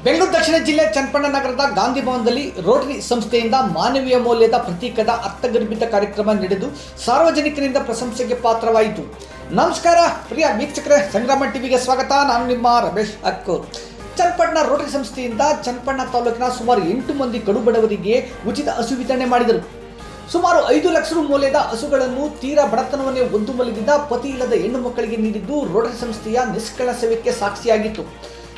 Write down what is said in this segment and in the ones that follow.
ಬೆಂಗಳೂರು ದಕ್ಷಿಣ ಜಿಲ್ಲೆ ಚನ್ನಪಣ್ಣ ನಗರದ ಗಾಂಧಿ ಭವನದಲ್ಲಿ ರೋಟರಿ ಸಂಸ್ಥೆಯಿಂದ ಮಾನವೀಯ ಮೌಲ್ಯದ ಪ್ರತೀಕದ ಅರ್ಥಗರ್ಭಿತ ಕಾರ್ಯಕ್ರಮ ನಡೆದು ಸಾರ್ವಜನಿಕರಿಂದ ಪ್ರಶಂಸೆಗೆ ಪಾತ್ರವಾಯಿತು. ನಮಸ್ಕಾರ ಪ್ರಿಯ ವೀಕ್ಷಕರೇ, ಸಂಗ್ರಾಮ ಟಿವಿಗೆ ಸ್ವಾಗತ. ನಾನು ನಿಮ್ಮ ರಮೇಶ್ ಅಕ್ಕೂರ್. ಚನ್ನಪಣ್ಣ ರೋಟರಿ ಸಂಸ್ಥೆಯಿಂದ ಚನ್ನಪಣ್ಣ ತಾಲೂಕಿನ ಸುಮಾರು 8 ಮಂದಿ ಕಡುಬಡವರಿಗೆ ಉಚಿತ ಹಸು ವಿತರಣೆ ಮಾಡಿದರು. ಸುಮಾರು 5 ಲಕ್ಷ ರು ಮೌಲ್ಯದ ಹಸುಗಳನ್ನು ತೀರಾ ಬಡತನವನ್ನೇ ಒದ್ದು ಮಲಗಿದ್ದ ಪತಿ ಇಲ್ಲದ ಹೆಣ್ಣು ಮಕ್ಕಳಿಗೆ ನೀಡಿದ್ದು ರೋಟರಿ ಸಂಸ್ಥೆಯ ನಿಷ್ಕಳ ಸೇವೆಗೆ ಸಾಕ್ಷಿಯಾಗಿತ್ತು.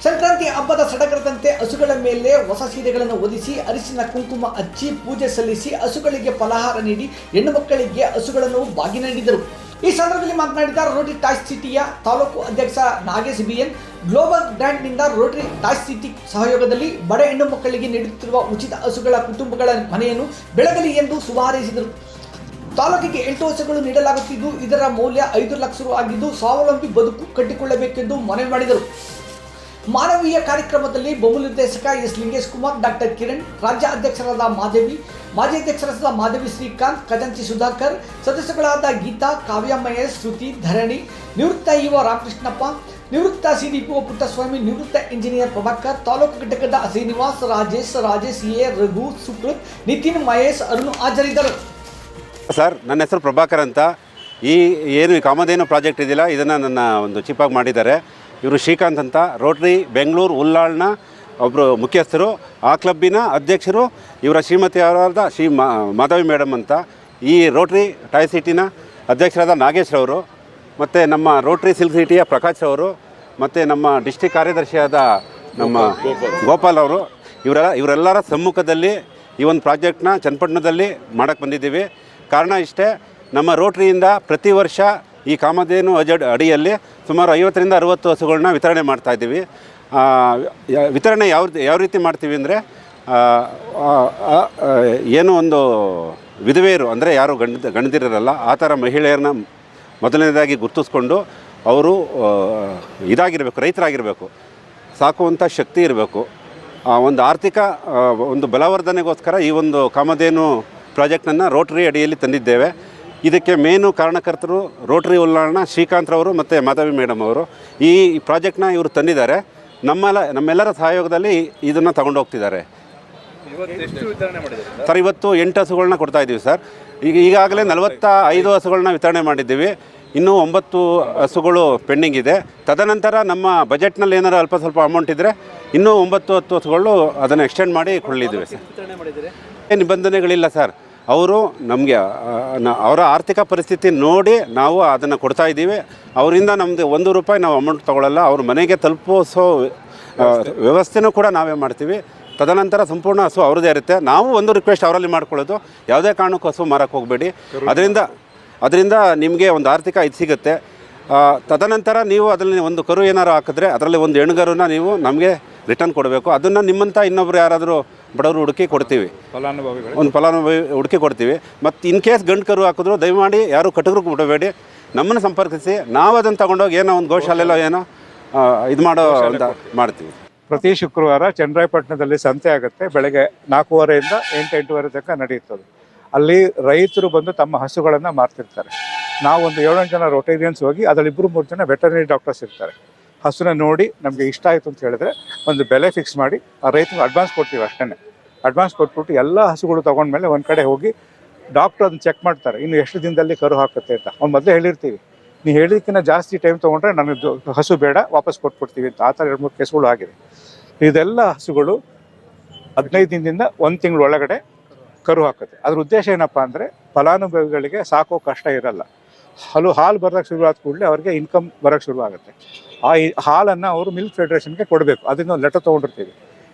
ಸಂಕ್ರಾಂತಿ ಹಬ್ಬದ ಸಡಗರದಂತೆ ಹಸುಗಳ ಮೇಲೆ ಹೊಸ ಸೀರೆಗಳನ್ನು ಹೊದಿಸಿ ಅರಿಶಿನ ಕುಂಕುಮ ಹಚ್ಚಿ ಪೂಜೆ ಸಲ್ಲಿಸಿ ಹಸುಗಳಿಗೆ ಫಲಹಾರ ನೀಡಿ ಹೆಣ್ಣು ಮಕ್ಕಳಿಗೆ ಹಸುಗಳನ್ನು ಬಾಗಿ ನೀಡಿದರು. ಈ ಸಂದರ್ಭದಲ್ಲಿ ಮಾತನಾಡಿದ ರೋಟರಿ ಟಾಯ್ಸ್ ಸಿಟಿಯ ತಾಲೂಕು ಅಧ್ಯಕ್ಷ ನಾಗೇಶ್ ಬಿಎನ್, ಗ್ಲೋಬಲ್ ಬ್ರ್ಯಾಂಡ್ನಿಂದ ರೋಟರಿ ಟಾಯ್ಸ್ ಸಿಟಿ ಸಹಯೋಗದಲ್ಲಿ ಬಡ ಹೆಣ್ಣು ಮಕ್ಕಳಿಗೆ ನೀಡುತ್ತಿರುವ ಉಚಿತ ಹಸುಗಳ ಕುಟುಂಬಗಳ ಮನೆಯನ್ನು ಬೆಳಗಲಿ ಎಂದು ಶುಭ ಹಾರೈಸಿದರು. ತಾಲೂಕಿಗೆ 8 ಹಸುಗಳು ನೀಡಲಾಗುತ್ತಿದ್ದು ಇದರ ಮೌಲ್ಯ 5 ಲಕ್ಷ ರು ಆಗಿದ್ದು ಸ್ವಾವಲಂಬಿ ಬದುಕು ಕಟ್ಟಿಕೊಳ್ಳಬೇಕೆಂದು ಮನವಿ ಮಾಡಿದರು. ಮಾನವೀಯ ಕಾರ್ಯಕ್ರಮದಲ್ಲಿ ಬಹು ನಿರ್ದೇಶಕ ಎಸ್ ಲಿಂಗೇಶ್ ಕುಮಾರ್, ಡಾಕ್ಟರ್ ಕಿರಣ್, ರಾಜ್ಯ ಅಧ್ಯಕ್ಷರಾದ ಮಾದೇವಿ, ಮಾಜಿ ಅಧ್ಯಕ್ಷರಾದ ಮಾಧವಿ ಶ್ರೀಕಾಂತ್, ಖಜಾಂಚಿ ಸುಧಾಕರ್, ಸದಸ್ಯಗಳಾದ ಗೀತಾ, ಕಾವ್ಯ ಮಹೇಶ್, ಶ್ರುತಿ, ಧರಣಿ, ನಿವೃತ್ತ ಇಒ ರಾಮಕೃಷ್ಣಪ್ಪ, ನಿವೃತ್ತ ಸಿಡಿಪಿಒ ಪುಟ್ಟಸ್ವಾಮಿ, ನಿವೃತ್ತ ಇಂಜಿನಿಯರ್ ಪ್ರಭಾಕರ್, ತಾಲೂಕು ಘಟಕದ ಶ್ರೀನಿವಾಸ್, ರಾಜೇಶ್ ಎ, ರಘು, ಸುಕೃತ್, ನಿತಿನ್, ಮಹೇಶ್, ಅರುಣ್ ಹಾಜರಿದ್ದರು. ಸರ್, ನನ್ನ ಹೆಸರು ಪ್ರಭಾಕರ್ ಅಂತ. ಏನು ಕಾಮಧೇನು ಪ್ರಾಜೆಕ್ಟ್ ಇದೆಯಲ್ಲ, ಇದನ್ನು ನನ್ನ ಒಂದು ಚೀಫಾಗಿ ಮಾಡಿದ್ದಾರೆ. ಇವರು ಶ್ರೀಕಾಂತ್ ಅಂತ, ರೋಟರಿ ಬೆಂಗಳೂರು ಉಲ್ಲಾಳ್ನ ಒಬ್ಬರು ಮುಖ್ಯಸ್ಥರು, ಆ ಕ್ಲಬ್ಬಿನ ಅಧ್ಯಕ್ಷರು. ಇವರ ಶ್ರೀಮತಿಯವರಾದ ಮಾಧವಿ ಮೇಡಮ್ ಅಂತ. ಈ ರೋಟರಿ ಟಾಯ್ ಸಿಟಿನ ಅಧ್ಯಕ್ಷರಾದ ನಾಗೇಶ್ರವರು, ಮತ್ತು ನಮ್ಮ ರೋಟರಿ ಸಿಲ್ಕ್ ಸಿಟಿಯ ಪ್ರಕಾಶ್ ಅವರು, ಮತ್ತು ನಮ್ಮ ಡಿಸ್ಟ್ರಿಕ್ಟ್ ಕಾರ್ಯದರ್ಶಿಯಾದ ನಮ್ಮ ಗೋಪಾಲ್ ಅವರು, ಇವರೆಲ್ಲರ ಸಮ್ಮುಖದಲ್ಲಿ ಈ ಒಂದು ಪ್ರಾಜೆಕ್ಟ್ನ ಚನ್ನಪಟ್ಟಣದಲ್ಲಿ ಮಾಡೋಕ್ಕೆ ಬಂದಿದ್ದೀವಿ. ಕಾರಣ ಇಷ್ಟೇ, ನಮ್ಮ ರೋಟ್ರಿಯಿಂದ ಪ್ರತಿ ವರ್ಷ ಈ ಕಾಮಧೇನು ಅಡಿಯಲ್ಲಿ ಸುಮಾರು 50 ರಿಂದ 60 ಹಸುಗಳನ್ನ ವಿತರಣೆ ಮಾಡ್ತಾಯಿದ್ದೀವಿ. ವಿತರಣೆ ಯಾವ ರೀತಿ ಮಾಡ್ತೀವಿ ಅಂದರೆ, ಏನೋ ಒಂದು ವಿಧವೆಯರು ಅಂದರೆ ಯಾರು ಗಂಡದಿರಲ್ಲ ಆ ಥರ ಮಹಿಳೆಯರನ್ನ ಮೊದಲನೇದಾಗಿ ಗುರುತಿಸ್ಕೊಂಡು ಅವರು ಇದಾಗಿರಬೇಕು, ರೈತರಾಗಿರಬೇಕು, ಸಾಕುವಂಥ ಶಕ್ತಿ ಇರಬೇಕು. ಒಂದು ಆರ್ಥಿಕ ಒಂದು ಬಲವರ್ಧನೆಗೋಸ್ಕರ ಈ ಒಂದು ಕಾಮಧೇನು ಪ್ರಾಜೆಕ್ಟನ್ನು ರೋಟರಿ ಅಡಿಯಲ್ಲಿ ತಂದಿದ್ದೇವೆ. ಇದಕ್ಕೆ ಮೇನು ಕಾರಣಕರ್ತರು ರೋಟರಿ ಉಲ್ಲಾಳ್ನ ಶ್ರೀಕಾಂತ್ರವರು ಮತ್ತು ಮಾಧವಿ ಮೇಡಮ್ ಅವರು. ಈ ಪ್ರಾಜೆಕ್ಟ್ನ ಇವರು ತಂದಿದ್ದಾರೆ. ನಮ್ಮೆಲ್ಲರ ಸಹಯೋಗದಲ್ಲಿ ಇದನ್ನು ತಗೊಂಡು ಹೋಗ್ತಿದ್ದಾರೆ. ಸರ್, ಇವತ್ತು 8 ಹಸುಗಳನ್ನ ಕೊಡ್ತಾಯಿದ್ದೀವಿ ಸರ್. ಈಗಾಗಲೇ 45 ಹಸುಗಳನ್ನ ವಿತರಣೆ ಮಾಡಿದ್ದೀವಿ. ಇನ್ನೂ 9 ಹಸುಗಳು ಪೆಂಡಿಂಗ್ ಇದೆ. ತದನಂತರ ನಮ್ಮ ಬಜೆಟ್ನಲ್ಲಿ ಏನಾರು ಅಲ್ಪ ಸ್ವಲ್ಪ ಅಮೌಂಟ್ ಇದ್ದರೆ ಇನ್ನೂ 9-10 ಹಸುಗಳು ಅದನ್ನು ಎಕ್ಸ್ಟೆಂಡ್ ಮಾಡಿ ಕೊಡಲಿದ್ದೀವಿ ಸರ್. ಏನು ನಿಬಂಧನೆಗಳಿಲ್ಲ ಸರ್. ಅವರು ನಮಗೆ ಅವರ ಆರ್ಥಿಕ ಪರಿಸ್ಥಿತಿ ನೋಡಿ ನಾವು ಅದನ್ನು ಕೊಡ್ತಾಯಿದ್ದೀವಿ. ಅವರಿಂದ ನಮ್ಮದು 1 ರೂಪಾಯಿ ನಾವು ಅಮೌಂಟ್ ತೊಗೊಳ್ಳಲ್ಲ. ಅವ್ರ ಮನೆಗೆ ತಲುಪಿಸೋ ವ್ಯವಸ್ಥೆನೂ ಕೂಡ ನಾವೇ ಮಾಡ್ತೀವಿ. ತದನಂತರ ಸಂಪೂರ್ಣ ಹಸು ಅವ್ರದ್ದೇ ಇರುತ್ತೆ. ನಾವು ಒಂದು ರಿಕ್ವೆಸ್ಟ್ ಅವರಲ್ಲಿ ಮಾಡ್ಕೊಳ್ಳೋದು, ಯಾವುದೇ ಕಾರಣಕ್ಕೂ ಹಸು ಮಾರಕ್ಕೆ ಹೋಗಬೇಡಿ. ಅದರಿಂದ ನಿಮಗೆ ಒಂದು ಆರ್ಥಿಕ ಇದು ಸಿಗುತ್ತೆ. ತದನಂತರ ನೀವು ಅದರಲ್ಲಿ ಒಂದು ಕರು ಏನಾರು ಹಾಕಿದ್ರೆ ಅದರಲ್ಲಿ ಒಂದು ಹೆಣ್ಗರುನ ನೀವು ನಮಗೆ ರಿಟರ್ನ್ ಕೊಡಬೇಕು. ಅದನ್ನು ನಿಮ್ಮಂಥ ಇನ್ನೊಬ್ರು ಯಾರಾದರೂ ಬಡವರು ಹುಡುಕಿ ಕೊಡ್ತೀವಿ, ಒಂದು ಫಲಾನುಭವಿ ಹುಡುಕಿ ಕೊಡ್ತೀವಿ. ಮತ್ತು ಇನ್ ಕೇಸ್ ಗಂಡು ಕರು ಹಾಕಿದ್ರು ದಯಮಾಡಿ ಯಾರು ಕಟಕರು ಬಿಡಬೇಡಿ, ನಮ್ಮನ್ನು ಸಂಪರ್ಕಿಸಿ. ನಾವು ಅದನ್ನು ತಗೊಂಡೋಗಿ ಏನೋ ಒಂದು ಗೋಶಾಲೆಲ್ಲೋ ಏನೋ ಇದು ಮಾಡೋ ಅಂತ ಮಾಡ್ತೀವಿ. ಪ್ರತಿ ಶುಕ್ರವಾರ ಚನ್ನರಾಯಪಟ್ಟಣದಲ್ಲಿ ಸಂತೆ ಆಗುತ್ತೆ. ಬೆಳಗ್ಗೆ 4:30 ರಿಂದ 8-8:30 ತನಕ ನಡೆಯುತ್ತದೆ. ಅಲ್ಲಿ ರೈತರು ಬಂದು ತಮ್ಮ ಹಸುಗಳನ್ನು ಮಾರ್ತಿರ್ತಾರೆ. ನಾವು ಒಂದು 7-8 ಜನ ರೊಟೇರಿಯನ್ಸ್ ಹೋಗಿ ಅದರಲ್ಲಿ 2-3 ಜನ ವೆಟರ್ನರಿ ಡಾಕ್ಟರ್ಸ್ ಇರ್ತಾರೆ. ಹಸುನ ನೋಡಿ ನಮಗೆ ಇಷ್ಟ ಆಯಿತು ಅಂತ ಹೇಳಿದ್ರೆ ಒಂದು ಬೆಲೆ ಫಿಕ್ಸ್ ಮಾಡಿ ಆ ರೈತನಿಗೆ ಅಡ್ವಾನ್ಸ್ ಕೊಡ್ತೀವಿ. ಅಷ್ಟೇ ಅಡ್ವಾನ್ಸ್ ಕೊಟ್ಬಿಟ್ಟು ಎಲ್ಲ ಹಸುಗಳು ತೊಗೊಂಡ್ಮೇಲೆ ಒಂದು ಕಡೆ ಹೋಗಿ ಡಾಕ್ಟ್ರು ಅದನ್ನ ಚೆಕ್ ಮಾಡ್ತಾರೆ, ಇನ್ನು ಎಷ್ಟು ದಿನದಲ್ಲಿ ಕರು ಹಾಕುತ್ತೆ ಅಂತ. ಅವ್ನು ಮೊದಲೇ ಹೇಳಿರ್ತೀವಿ, ನೀವು ಹೇಳಿದ್ದಕ್ಕಿಂತ ಜಾಸ್ತಿ ಟೈಮ್ ತೊಗೊಂಡ್ರೆ ನನಗೆ ಹಸು ಬೇಡ, ವಾಪಸ್ ಕೊಟ್ಬಿಡ್ತೀವಿ ಅಂತ. ಆ ಥರ 2-3 ಕೇಸ್ಗಳು ಆಗಿದೆ. ಇದೆಲ್ಲ ಹಸುಗಳು 15 ದಿನದಿಂದ 1 ತಿಂಗಳ ಒಳಗಡೆ ಕರು ಹಾಕುತ್ತೆ. ಅದ್ರ ಉದ್ದೇಶ ಏನಪ್ಪ ಅಂದರೆ, ಫಲಾನುಭವಿಗಳಿಗೆ ಸಾಕೋ ಕಷ್ಟ ಇರಲ್ಲ. ಹಾಲು ಬರೋಕ್ಕೆ ಶುರುವಾದ ಕೂಡಲೇ ಅವ್ರಿಗೆ ಇನ್ಕಮ್ ಬರೋಕ್ಕೆ ಶುರುವಾಗುತ್ತೆ. ಆ ಹಾಲನ್ನು ಅವರು ಮಿಲ್ಕ್ ಫೆಡರೇಷನ್ಗೆ ಕೊಡಬೇಕು. ಅದರಿಂದ ಒಂದು ಲೆಟರ್ ತೊಗೊಂಡಿರ್ತೀವಿ.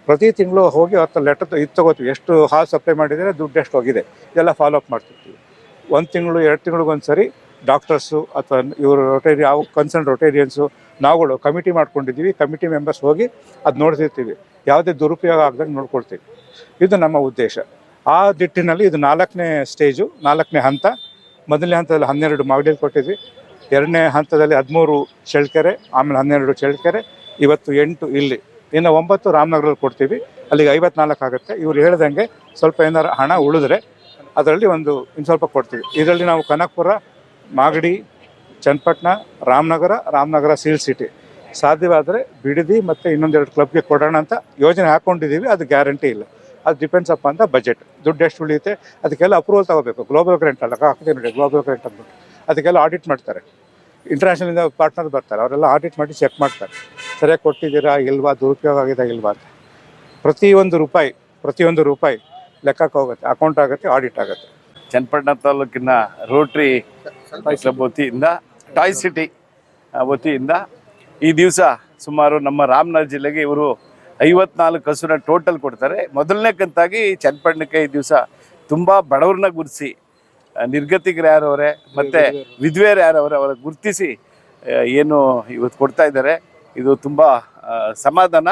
ಪ್ರತಿ ತಿಂಗಳು ಹೋಗಿ ಅವತ್ತು ಲೆಟರ್ ಇದು ತೊಗೋತೀವಿ, ಎಷ್ಟು ಹಾಲು ಸಪ್ಲೈ ಮಾಡಿದರೆ ದುಡ್ಡು ಎಷ್ಟು ಹೋಗಿದೆ, ಇದೆಲ್ಲ ಫಾಲೋ ಅಪ್ ಮಾಡ್ತಿರ್ತೀವಿ. 1 ತಿಂಗಳು 2 ತಿಂಗಳಿಗೊಂದು ಸರಿ ಡಾಕ್ಟರ್ಸು ಅಥವಾ ಇವರು ರೋಟೇರಿ ಯಾವ ಕನ್ಸರ್ನ್ ರೊಟೇರಿಯನ್ಸು ನಾವುಗಳು ಕಮಿಟಿ ಮಾಡ್ಕೊಂಡಿದ್ದೀವಿ. ಕಮಿಟಿ ಮೆಂಬರ್ಸ್ ಹೋಗಿ ಅದು ನೋಡ್ತಿರ್ತೀವಿ, ಯಾವುದೇ ದುರುಪಯೋಗ ಆಗದಂಗೆ ನೋಡ್ಕೊಳ್ತೀವಿ. ಇದು ನಮ್ಮ ಉದ್ದೇಶ. ಆ ದಿಟ್ಟಿನಲ್ಲಿ ಇದು 4ನೇ ಸ್ಟೇಜು, 4ನೇ ಹಂತ. ಮೊದಲನೇ ಹಂತದಲ್ಲಿ 12 ಮಾಗಡಿಯಲ್ಲಿ ಕೊಟ್ಟಿದ್ವಿ. 2ನೇ ಹಂತದಲ್ಲಿ 13 ಚಳ್ಳಕೆರೆ, ಆಮೇಲೆ 12 ಚಳ್ಳಕೆರೆ, ಇವತ್ತು 8 ಇಲ್ಲಿ, ಇನ್ನು 9 ರಾಮನಗರಲ್ಲಿ ಕೊಡ್ತೀವಿ. ಅಲ್ಲಿಗೆ 54 ಆಗುತ್ತೆ. ಇವ್ರು ಹೇಳ್ದಂಗೆ ಸ್ವಲ್ಪ ಏನಾರು ಹಣ ಉಳಿದ್ರೆ ಅದರಲ್ಲಿ ಇನ್ನು ಸ್ವಲ್ಪ ಕೊಡ್ತೀವಿ. ಇದರಲ್ಲಿ ನಾವು ಕನಕಪುರ, ಮಾಗಡಿ, ಚನ್ನಪಟ್ಟಣ, ರಾಮನಗರ ಸಿಲ್ಕ್ ಸಿಟಿ ಸಾಧ್ಯವಾದರೆ ಬಿಡದಿ ಮತ್ತು ಇನ್ನೊಂದೆರಡು ಕ್ಲಬ್ಗೆ ಕೊಡೋಣ ಅಂತ ಯೋಜನೆ ಹಾಕ್ಕೊಂಡಿದ್ದೀವಿ. ಅದು ಗ್ಯಾರಂಟಿ ಇಲ್ಲ, ಅದು ಡಿಪೆಂಡ್ಸ್ ಅಪ್ ಅಂತ ಬಜೆಟ್. ದುಡ್ಡು ಎಷ್ಟು ಉಳಿಯುತ್ತೆ ಅದಕ್ಕೆಲ್ಲ ಅಪ್ರೂವಲ್ ತಗೋಬೇಕು. ಗ್ಲೋಬಲ್ ಗ್ರಾಂಟ್ ಅಲ್ಲ, ಹಾಕ್ತೀನಿ ನೋಡಿ ಗ್ಲೋಬಲ್ ಗ್ರಾಂಟ್ ಅಂದ್ಬಿಟ್ಟು ಅದಕ್ಕೆಲ್ಲ ಆಡಿಟ್ ಮಾಡ್ತಾರೆ. ಇಂಟರ್ನ್ಯಾಷನಲಿಂದ ಪಾರ್ಟ್ನರ್ ಬರ್ತಾರೆ, ಅವರೆಲ್ಲ ಆಡಿಟ್ ಮಾಡಿ ಚೆಕ್ ಮಾಡ್ತಾರೆ ಸರಿಯಾಗಿ ಕೊಟ್ಟಿದ್ದೀರಾ ಇಲ್ವಾ, ದುರುಪಯೋಗ ಆಗಿದೆ ಇಲ್ವಾ ಅಂತ. ಪ್ರತಿಯೊಂದು ರೂಪಾಯಿ ಲೆಕ್ಕಕ್ಕೆ ಹೋಗುತ್ತೆ, ಅಕೌಂಟ್ ಆಗುತ್ತೆ, ಆಡಿಟ್ ಆಗುತ್ತೆ. ಚನ್ನಪಟ್ಟಣ ತಾಲೂಕಿನ ರೋಟ್ರಿ ಕ್ಲಬ್ ವತಿಯಿಂದ ಟಾಯ್ ಸಿಟಿ ವತಿಯಿಂದ ಈ ದಿವಸ ಸುಮಾರು ನಮ್ಮ ರಾಮನಗರ ಜಿಲ್ಲೆಗೆ ಇವರು 54 ಹಸುನ ಟೋಟಲ್ ಕೊಡ್ತಾರೆ. ಮೊದಲನೇ ಕಂತಾಗಿ ಚನ್ನಪಟ್ಟಣಕ್ಕೆ ಈ ದಿವಸ ತುಂಬ ಬಡವ್ರನ್ನ ಗುರುತಿಸಿ, ನಿರ್ಗತಿಕರು ಯಾರವರೇ ಮತ್ತು ವಿಧವೆಯರು ಯಾರವರೇ ಅವರ ಗುರುತಿಸಿ ಏನು ಇವತ್ತು ಕೊಡ್ತಾ ಇದ್ದಾರೆ. ಇದು ತುಂಬ ಸಮಾಧಾನ.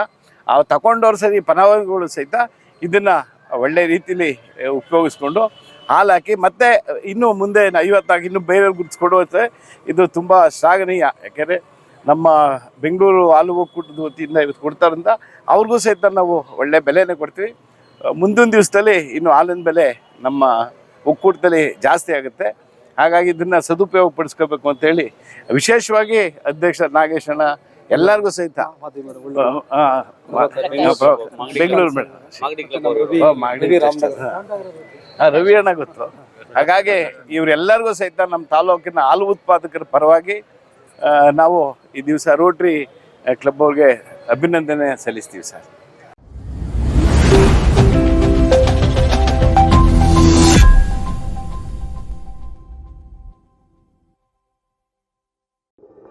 ಆ ತಗೊಂಡವ್ರು ಸರಿ ಫಲಾನುಭವಿಗಳು ಸಹಿತ ಇದನ್ನು ಒಳ್ಳೆ ರೀತಿಯಲ್ಲಿ ಉಪಯೋಗಿಸ್ಕೊಂಡು ಹಾಲು ಹಾಕಿ ಮತ್ತೆ ಇನ್ನೂ ಮುಂದೆ 54 ಇನ್ನೂ ಬೇರೆಯವ್ರು ಗುರುತಿಸ್ಕೊಡುತ್ತೆ. ಇದು ತುಂಬ ಶ್ಲಾಘನೀಯ. ಯಾಕೆಂದರೆ ನಮ್ಮ ಬೆಂಗಳೂರು ಹಾಲು ಒಕ್ಕೂಟದ ವತಿಯಿಂದ ಇವತ್ತು ಕೊಡ್ತಾರಿಂದ ಅವ್ರಿಗೂ ಸಹಿತ ನಾವು ಒಳ್ಳೆ ಬೆಲೆನೇ ಕೊಡ್ತೀವಿ. ಮುಂದಿನ ದಿವಸದಲ್ಲಿ ಇನ್ನು ಹಾಲಿನ ಬೆಲೆ ನಮ್ಮ ಒಕ್ಕೂಟದಲ್ಲಿ ಜಾಸ್ತಿ ಆಗುತ್ತೆ. ಹಾಗಾಗಿ ಇದನ್ನು ಸದುಪಯೋಗ ಪಡಿಸ್ಕೋಬೇಕು ಅಂತೇಳಿ ವಿಶೇಷವಾಗಿ ಅಧ್ಯಕ್ಷ ನಾಗೇಶಣ್ಣ ಎಲ್ಲರಿಗೂ ಸಹಿತ ಬೆಂಗಳೂರು ರವಿ ಅಣ್ಣ ಗೊತ್ತು. ಹಾಗಾಗಿ ಇವರೆಲ್ಲರಿಗೂ ಸಹಿತ ನಮ್ಮ ತಾಲೂಕಿನ ಹಾಲು ಉತ್ಪಾದಕರ ಪರವಾಗಿ ನಾವು ಈ ದಿವಸ ರೋಟ್ರಿ ಕ್ಲಬ್ ಅವ್ರಿಗೆ ಅಭಿನಂದನೆ ಸಲ್ಲಿಸ್ತೀವಿ ಸರ್.